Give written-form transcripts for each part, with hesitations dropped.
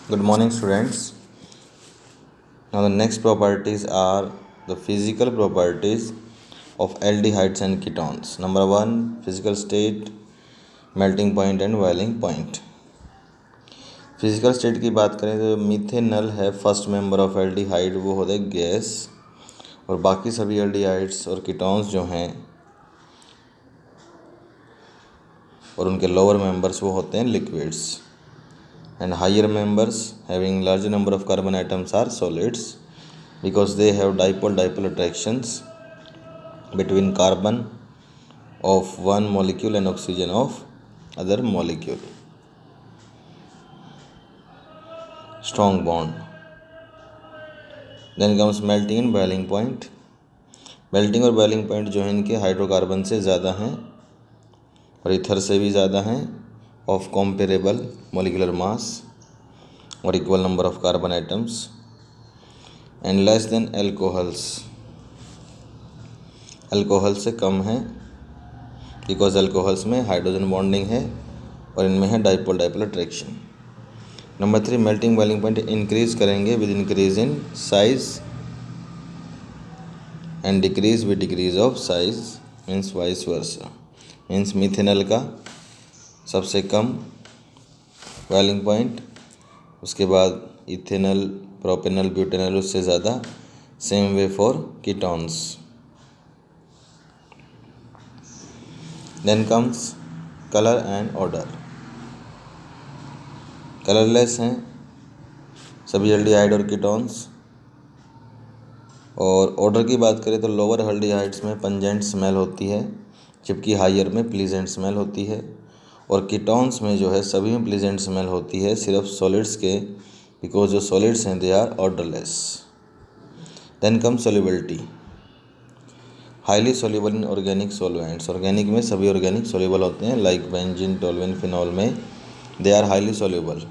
Good morning, students. Now, the next properties are the physical properties of aldehydes and ketones. Number one, physical state, melting point and boiling point. Physical state की बात करें तो methanal है first member of aldehyde, वो होता है gas, और बाकी सभी एल्डिहाइड्स और कीटोन्स जो हैं और उनके लोअर मेंबर्स वो होते हैं liquids. And higher members having larger number of carbon atoms are solids because they have dipole-dipole attractions between carbon of one molecule and oxygen of other molecule. Strong bond. Then comes melting and boiling point. Melting और boiling point जो है इनके hydrocarbon से ज़्यादा हैं और ether से भी ज़्यादा हैं ऑफ कॉम्पेरेबल मोलिकुलर मास और equal number of carbon items and less than alcohols. Alcohol से कम है बिकॉज अल्कोहल्स में हाइड्रोजन बॉन्डिंग है और इनमें है dipole dipole attraction. Number 3, melting boiling point increase करेंगे with increase in size and decrease with decrease of size, means vice versa. Means methanal का सबसे कम बॉइलिंग पॉइंट, उसके बाद इथेनल, प्रोपेनल, ब्यूटेनल उससे ज़्यादा. Same way for ketones. Then comes colour and odour. Colourless हैं सभी aldehyde और ketones. और ऑर्डर की बात करें तो लोअर एल्डिहाइड्स में पंजेंट स्मेल होती है जबकि हायर में प्लीजेंट स्मेल होती है, और कीटोन्स में जो है सभी में प्लीजेंट स्मेल होती है सिर्फ सॉलिड्स के, बिकॉज जो सॉलिड्स हैं they are odourless. Then come solubility. Highly soluble in organic solvents. Organic में सभी ऑर्गेनिक सोल्यूबल होते हैं लाइक बेंजीन, टोल्यूइन, फिनॉल में they are highly soluble.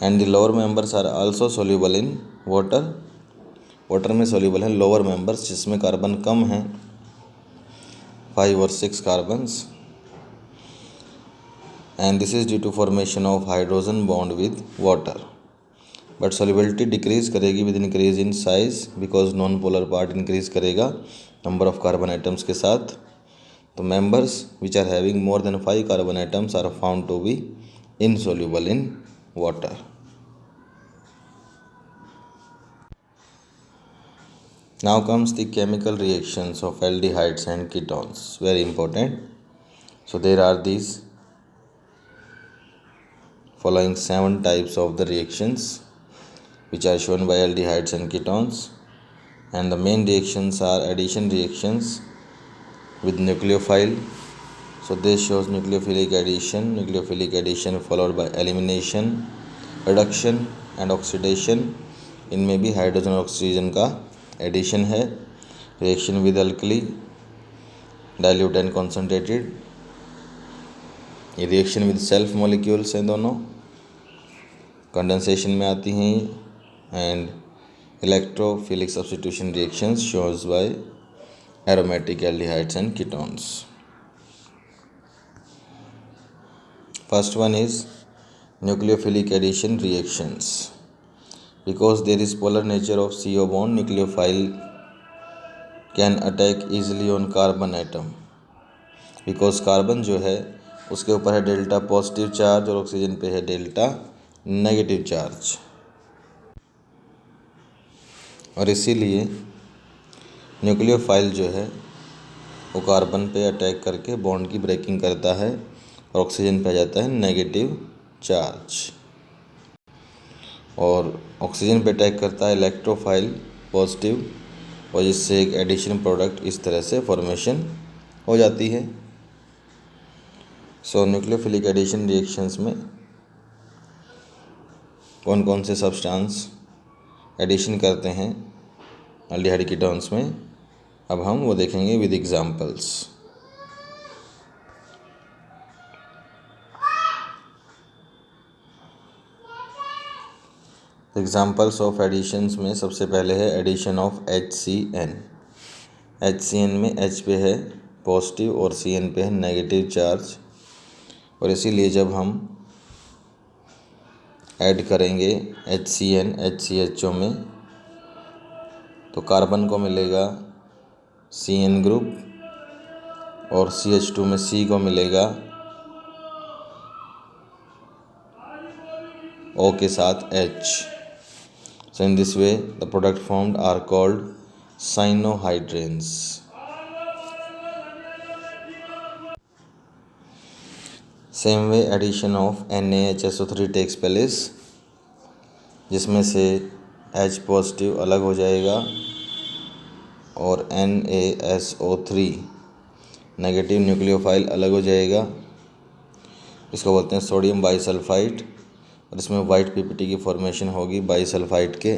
And the lower members are also soluble in water. Water में soluble हैं lower members जिसमें carbon कम हैं, 5 और 6 carbons, and this is due to formation of hydrogen bond with water. But solubility decrease करेगी with increase in size because non polar part increase करेगा number of carbon items के साथ. तो members which are having more than 5 carbon items are found to be insoluble in water. Now comes the chemical reactions of aldehydes and ketones, very important. So there are these following 7 types of the reactions which are shown by aldehydes and ketones, and the main reactions are addition reactions with nucleophile. So this shows nucleophilic addition followed by elimination, reduction and oxidation. इनमें भी hydrogen और oxygen का addition है. Reaction with alkali, dilute and concentrated. ये reaction with self molecules हैं दोनों, condensation में आती हैं. And electrophilic substitution reactions shows by aromatic aldehydes and ketones. First one is nucleophilic addition reactions. Because there is polar nature of CO bond, nucleophile can attack easily on carbon atom. Because carbon जो है उसके ऊपर है delta positive charge और oxygen पे है delta negative charge, और इसीलिए न्यूक्लियोफाइल जो है वो कार्बन पे अटैक करके बॉन्ड की ब्रेकिंग करता है और ऑक्सीजन पे आ जाता है नेगेटिव चार्ज, और ऑक्सीजन पे अटैक करता है इलेक्ट्रोफाइल पॉजिटिव, और जिससे एक एडिशन प्रोडक्ट इस तरह से फॉर्मेशन हो जाती है. सो न्यूक्लियोफिलिक एडिशन रिएक्शंस में कौन कौन से सब्सटेंस एडिशन करते हैं एल्डिहाइड कीटोन्स में, अब हम वो देखेंगे with examples. Examples of additions में सबसे पहले है एडिशन ऑफ HCN. HCN में H पे है पॉजिटिव और CN पे है नेगेटिव चार्ज, और इसीलिए जब हम ऐड करेंगे HCN HCHO में तो कार्बन को मिलेगा CN ग्रुप और CH2 में C को मिलेगा O के साथ H। So in this way the product formed are called cyanohydranes। Same way addition of NaHSO3 takes place, जिसमें से H पॉजिटिव अलग हो जाएगा और NaSO3 नेगेटिव न्यूक्लियोफाइल अलग हो जाएगा। इसको बोलते हैं सोडियम बाइसल्फाइड और इसमें वाइट PPT की फॉर्मेशन होगी बाइसल्फाइड के।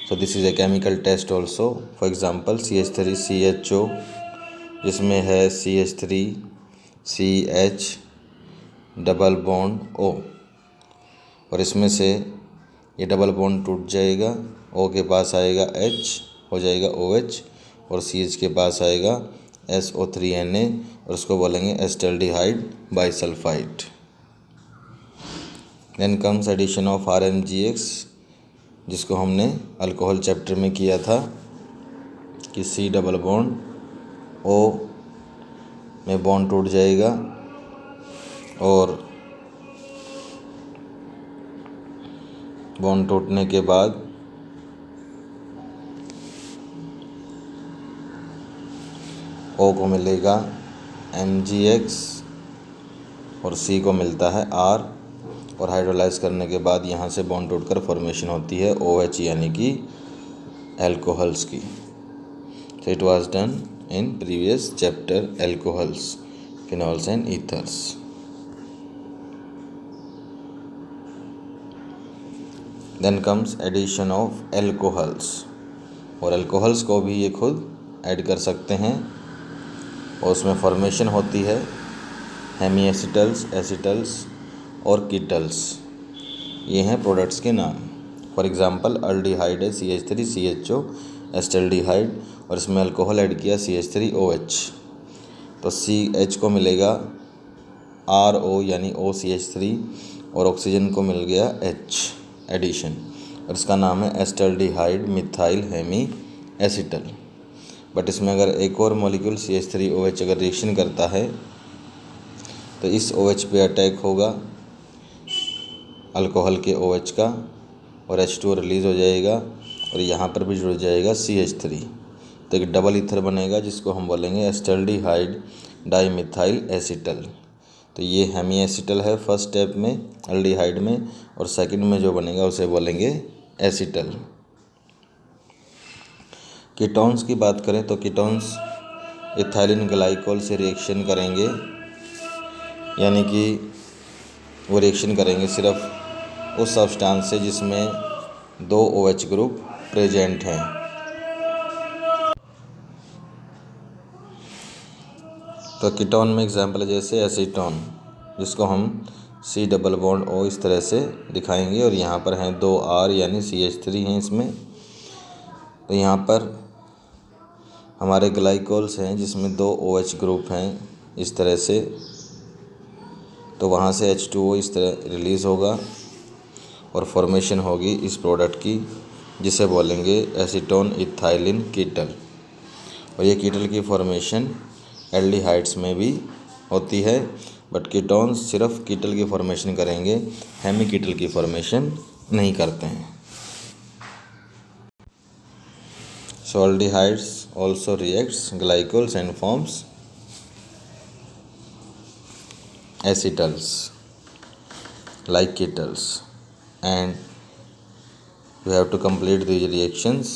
So this is a chemical test also. For example CH3CHO जिसमें है CH3CH डबल बॉन्ड O और इसमें से ये डबल बॉन्ड टूट जाएगा, O के पास आएगा H हो जाएगा OH और CH के पास आएगा SO3Na और उसको बोलेंगे acetaldehyde bisulphide. Then comes addition of RMGX, जिसको हमने अल्कोहल चैप्टर में किया था कि C डबल बॉन्ड O में बॉन्ड टूट जाएगा और बॉन्ड टूटने के बाद O को मिलेगा MgX और C को मिलता है R और हाइड्रोलाइज करने के बाद यहाँ से बॉन्ड टूटकर फॉर्मेशन होती है OH यानी कि एल्कोहल्स की। So it was done in previous chapter alcohols, phenols and ethers। Then comes addition of alcohols और alcohols को भी ये खुद ऐड कर सकते हैं और उसमें फॉर्मेशन होती है हेमीएसिटल्स, एसिटल्स और कीटल्स। ये हैं प्रोडक्ट्स के नाम। फॉर एग्जांपल अल्डिहाइड है CH3CHO एस्टल्डिहाइड और इसमें अल्कोहल ऐड किया CH3OH तो CH को मिलेगा RO यानी OCH3 और ऑक्सीजन को मिल गया H एडिशन और इसका नाम है acetaldehyde methyl hemi acetal. But इसमें अगर एक और मॉलिक्यूल CH3OH अगर रिएक्शन करता है तो इस OH पे अटैक होगा अल्कोहल के OH का और H2 रिलीज़ हो जाएगा और यहाँ पर भी जुड़ जाएगा CH3 तो एक डबल ईथर बनेगा जिसको हम बोलेंगे एस्टल्डिहाइड डाइमिथाइल एसिटल। तो ये हेमी एसिटल है फर्स्ट स्टेप में अल्डिहाइड में और सेकंड में जो बनेगा उसे बोलेंगे एसिटल। कीटोन्स की बात करें तो कीटोन्स इथाइलिन ग्लाइकोल से रिएक्शन करेंगे यानी कि वो रिएक्शन करेंगे सिर्फ उस सब्सटेंस से जिसमें 2 OH ग्रुप प्रेजेंट हैं। तो कीटोन में एग्जांपल है जैसे एसीटोन जिसको हम C डबल बॉन्ड O इस तरह से दिखाएंगे और यहाँ पर हैं 2 R यानी CH3 हैं इसमें। तो यहाँ पर हमारे ग्लाइकोल्स हैं जिसमें 2 OH ग्रुप हैं इस तरह से, तो वहाँ से H2O इस तरह रिलीज़ होगा और फॉर्मेशन होगी इस प्रोडक्ट की जिसे बोलेंगे एसीटोन इथाइलिन कीटल। और ये कीटल की फॉर्मेशन एल्डिहाइड्स में भी होती है बट कीटोन्स सिर्फ कीटल की फॉर्मेशन करेंगे, हेमी कीटल की फॉर्मेशन नहीं करते हैं। सो aldehydes also reacts glycols and forms acetals like ketals and we have to complete these reactions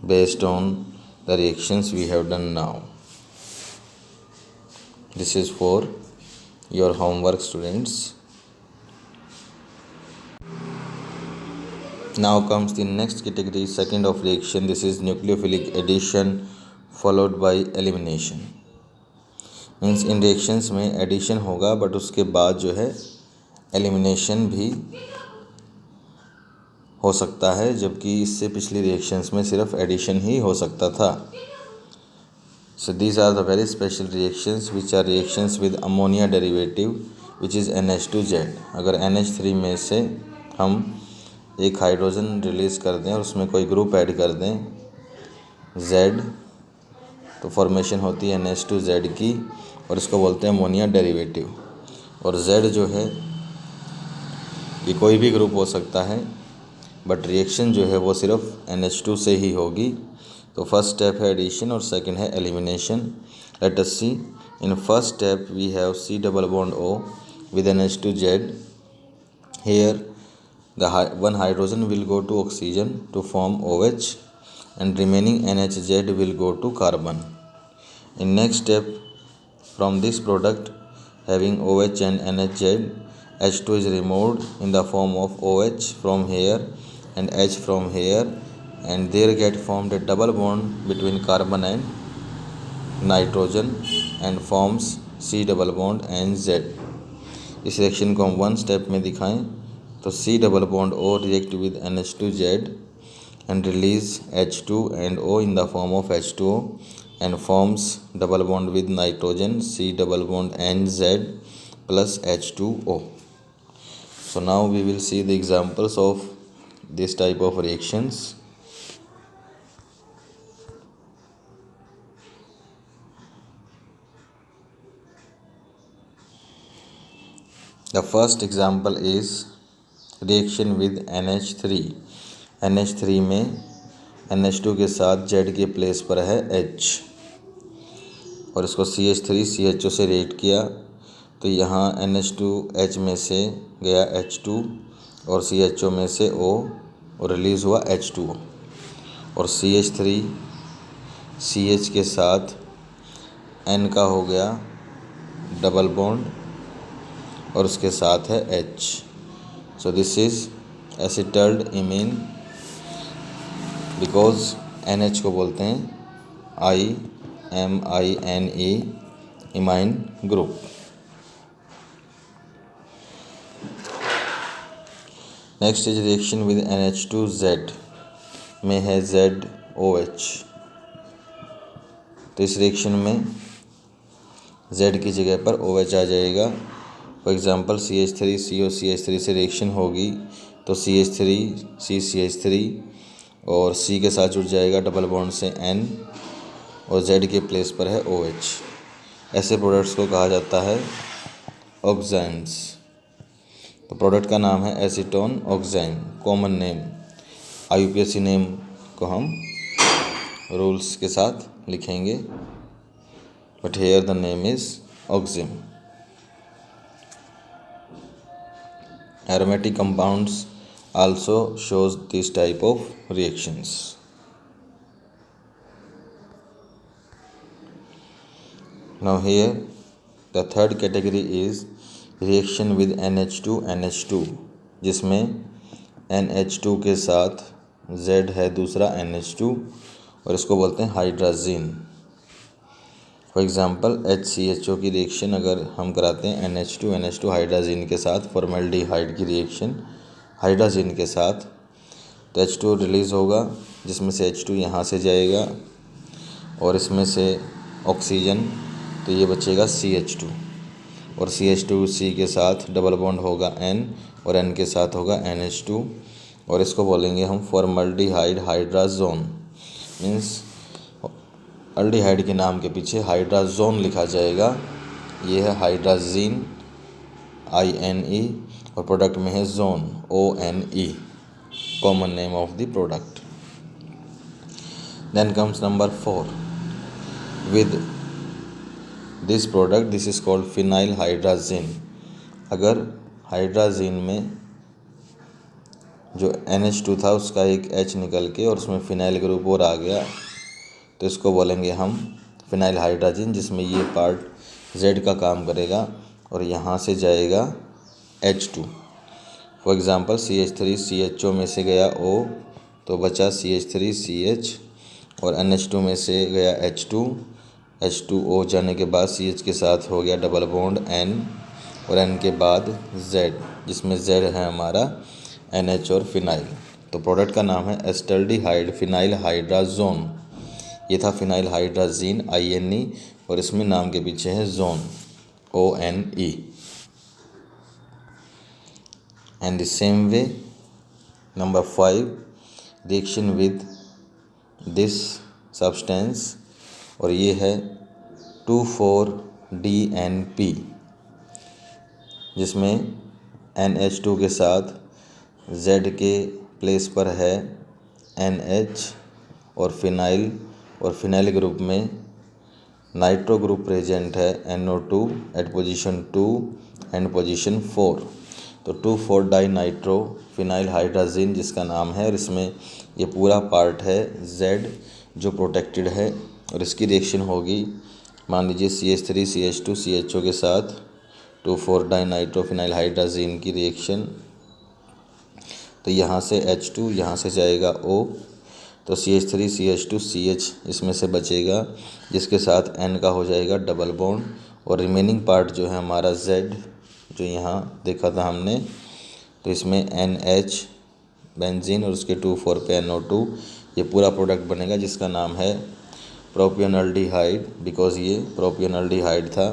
based on the reactions we have done now. This is for your homework, students. Now comes the next category, second of reaction. This is nucleophilic addition followed by elimination. Means in reactions में addition होगा but उसके बाद जो है elimination भी हो सकता है, जबकि इससे पिछली रिएक्शंस में सिर्फ एडिशन ही हो सकता था। So these are the very special reactions which are reactions with ammonia derivative which is NH2Z। अगर NH3 में से हम एक हाइड्रोजन रिलीज़ कर दें और उसमें कोई ग्रुप ऐड कर दें Z, तो फॉर्मेशन होती है NH2Z की, और इसको बोलते हैं अमोनिया डेरिवेटिव। और Z जो है ये कोई भी ग्रुप हो सकता है, बट रिएक्शन जो है वो सिर्फ NH2 से ही होगी। तो फर्स्ट स्टेप है एडिशन और सेकंड है elimination. Let us see. In first step we have C double bond O with NH2Z. Here the one hydrogen will go to oxygen to form OH and remaining NHZ will go to carbon. In next step, from this product having OH and NHZ, H2 is removed in the form of OH from here and H from here, and there get formed a double bond between carbon and nitrogen and forms C double bond and Z। इस reaction को हम one step में दिखाएं तो C double bond O react with NH2Z and release H2 and O in the form of H2O and forms double bond with nitrogen C double bond and Z plus H2O. So now we will see the examples of this type of reactions. The first example is reaction with NH3. NH3 में NH2 के साथ Z के place पर है H, और इसको CH3 CHO से react किया तो यहाँ NH2H में से गया H2 और CHO में से O और रिलीज़ हुआ H2O, और CH3 CH के साथ N का हो गया डबल बॉन्ड और उसके साथ है H। So this is acetaldimine, because NH को बोलते हैं IMINE imine group. Next is reaction with NH2Z में है ZOH। तो इस रिएक्शन में Z की जगह पर OH आ जाएगा। For example CH3 CO CH3 से रिएक्शन होगी तो CH3 CCH3 और C के साथ जुड़ जाएगा डबल बॉन्ड से N, और Z के प्लेस पर है OH। ऐसे प्रोडक्ट्स को कहा जाता है ऑक्साइन्स। तो प्रोडक्ट का नाम है acetone oxime, common name. IUPAC name को हम रूल्स के साथ लिखेंगे, but here the name is oxime. Aromatic compounds also shows this type of reactions. Now here the third category is reaction with NH2 जिसमें NH2 के साथ Z है दूसरा NH2 और इसको बोलते हैं हाइड्राजीन। फॉर एग्ज़ाम्पल HCHO की रिएक्शन अगर हम कराते हैं NH2 हाइड्राजीन के साथ, फॉर्मेल्डिहाइड की रिएक्शन हाइड्राजीन के साथ, तो H2 रिलीज़ होगा जिसमें से H2 यहाँ से जाएगा और इसमें से ऑक्सीजन, तो ये बचेगा CH2, और CH2 C के साथ डबल बॉन्ड होगा N और N के साथ होगा NH2, और इसको बोलेंगे हम फॉर्मल्डिहाइड हाइड्राजोन। मीन्स अल्डिहाइड के नाम के पीछे हाइड्राजोन लिखा जाएगा। ये है हाइड्राजीन INE और प्रोडक्ट में है जोन ONE, common name of the product. Then comes number 4 with this product, this is called phenyl hydrazine. अगर हाइड्राजीन में जो NH2 था उसका एक H निकल के और उसमें फिनाइल ग्रुप और आ गया तो इसको बोलेंगे हम फिनाइल हाइड्राजीन, जिसमें ये पार्ट Z का काम करेगा और यहाँ से जाएगा H2। For example CH3 CHO में से गया O तो बचा CH3 CH, और NH2 में से गया H2 H2O जाने के बाद CH के साथ हो गया डबल बॉन्ड N, और N के बाद Z, जिसमें Z है हमारा NH और फिनाइल। तो प्रोडक्ट का नाम है एस्टल्डिहाइड फिनाइल हाइड्राजोन। ये था फिनाइल हाइड्राजीन INE और इसमें नाम के पीछे है जोन ONE। and the same way number 5 reaction with this substance और ये है 2,4-DNP जिसमें NH2 के साथ Z के प्लेस पर है NH और फिनाइल ग्रुप में नाइट्रो ग्रुप प्रेजेंट है NO2 eight position 2 and position 4। तो 2,4-डाइनाइट्रो फिनाइल हाइड्राजीन जिसका नाम है और इसमें ये पूरा पार्ट है Z जो प्रोटेक्टेड है और इसकी रिएक्शन होगी मान लीजिए CH3 CH2 CHO के साथ 2,4-डाइनाइट्रो फिनाइल हाइड्राजीन की रिएक्शन। तो यहाँ से H2 यहाँ से जाएगा O तो CH3 CH2 CH इसमें से बचेगा जिसके साथ N का हो जाएगा डबल बॉन्ड और रिमेनिंग पार्ट जो है हमारा Z जो यहाँ देखा था हमने तो इसमें NH बेंजीन और उसके 2,4 पे NO2 ये पूरा प्रोडक्ट बनेगा जिसका नाम है प्रोपियोनल्डिहाइड बिकॉज ये प्रोपियोनल्डिहाइड था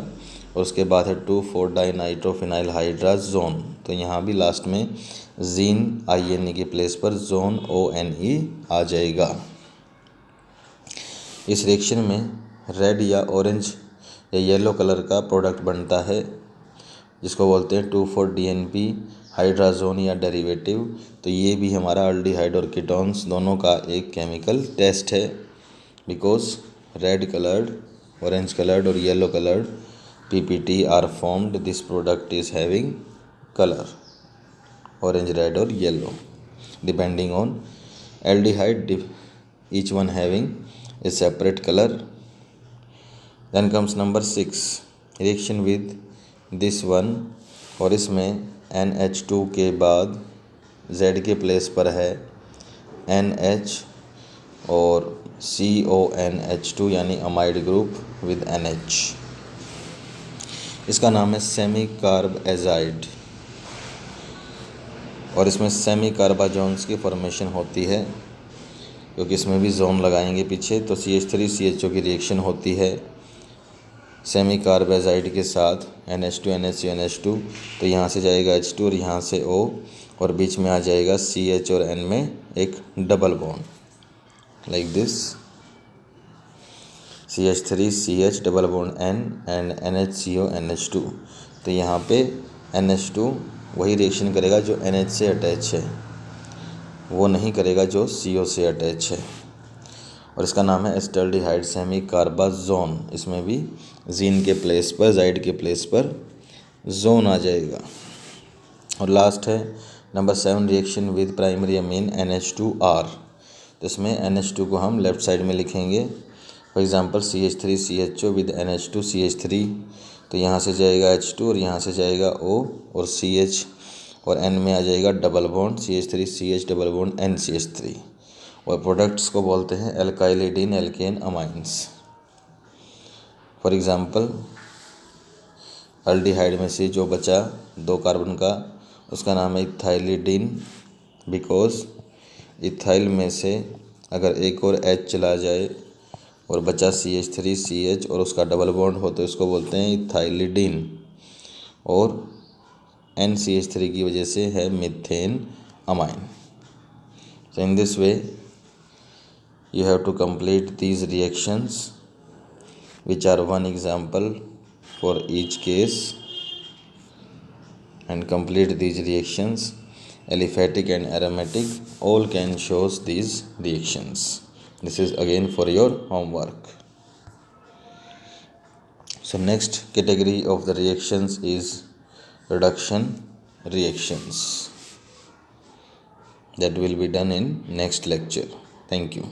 और उसके बाद है 2,4-डाइनाइट्रोफिनाइल हाइड्राजोन। तो यहाँ भी लास्ट में जीन INE के प्लेस पर जोन ONE आ जाएगा। इस रिएक्शन में रेड या ऑरेंज या येलो कलर का प्रोडक्ट बनता है जिसको बोलते हैं 2,4-DNP हाइड्राजोन या डेरिवेटिव। तो ये भी हमारा अल्डिहाइड और कीटोन्स दोनों का एक केमिकल टेस्ट है because red coloured, orange coloured और yellow coloured PPT are formed. This product is having color orange, red or yellow depending on aldehyde, each one having a separate color. Then comes number 6 reaction with this one और इसमें NH2 के बाद Z के place पर है NH और CONH2 यानी amide group with NH। इसका नाम है सेमी कार्ब एजाइड और इसमें सेमी कार्बाजोन्स की फॉर्मेशन होती है क्योंकि इसमें भी जोन लगाएंगे पीछे। तो CH3 CHO की रिएक्शन होती है सेमी कार्ब एजाइड के साथ NH2 NH2 NH2 तो यहाँ से जाएगा H2 और यहाँ से O और बीच में आ जाएगा CH और N में एक double bond like this CH3 CH double bond N and NHCO NH2। तो यहाँ पे NH2 वही रिएक्शन करेगा जो NH से अटैच है, वो नहीं करेगा जो CO से अटैच है और इसका नाम है एस्टल्डिहाइड सेमी कार्बाजोन। इसमें भी जीन के प्लेस पर जाइड के प्लेस पर जोन आ जाएगा। और लास्ट है number 7 reaction with primary amine NH2R। तो इसमें NH2 को हम लेफ़्ट साइड में लिखेंगे for example CH3 CHO with NH2 CH3 तो यहाँ से जाएगा H2 और यहाँ से जाएगा O और CH और N में आ जाएगा double bond CH3 CH double bond NCH3 और प्रोडक्ट्स को बोलते हैं alkylidene alkane amines. For example aldehyde में से जो बचा 2 कार्बन का उसका नाम है इथाइलिडीन बिकॉज इथाइल में से अगर एक और H चला जाए और बचा CH3 CH और उसका डबल बॉन्ड हो तो इसको बोलते हैं इथाइलिडीन और NCH3 की वजह से है methane amine. So in this way you have to complete these reactions which are one example for each case and complete these reactions. Aliphatic and aromatic all can shows these reactions. This is again for your homework. So next category of the reactions is reduction reactions that will be done in next lecture. Thank you.